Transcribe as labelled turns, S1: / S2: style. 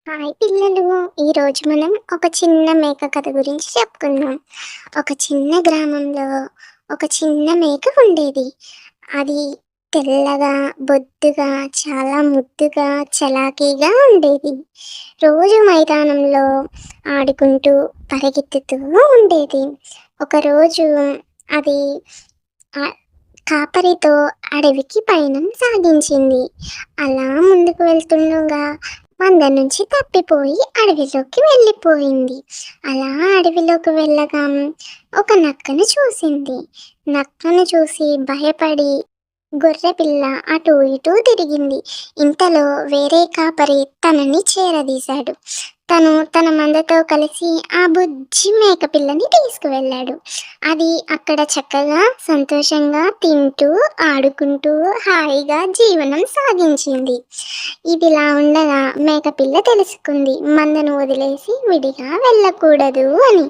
S1: Hi పిల్లలు. ఈరోజు మనం ఒక చిన్న మేక కథ గురించి చెప్పుకుందాం. ఒక చిన్న గ్రామంలో ఒక చిన్న మేక ఉండేది. అది తెల్లగా, బొద్దుగా, చాలా ముద్దుగా, చలాకీగా ఉండేది. రోజు మైదానంలో ఆడుకుంటూ, పరిగెత్తుతూ ఉండేది. ఒకరోజు అది ఆ కాపరితో అడవికి పయనం సాగించింది. అలా ముందుకు వెళ్తుండగా మంద నుంచి తప్పిపోయి అడవిలోకి వెళ్ళిపోయింది. అలా అడవిలోకి వెళ్ళగా ఒక నక్కను చూసింది. నక్కను చూసి భయపడి గొర్రెపిల్ల అటూ ఇటూ తిరిగింది. ఇంతలో వేరే కాపరి తనని చేరదీశాడు. తను తన మందతో కలిసి ఆ బుజ్జి మేకపిల్లని తీసుకువెళ్ళాడు. అది అక్కడ చక్కగా సంతోషంగా తింటూ ఆడుకుంటూ హాయిగా జీవనం సాగించింది. ఇదిలా ఉండగా మేకపిల్ల తెలుసుకుంది మందను వదిలేసి విడిగా వెళ్ళకూడదు అని.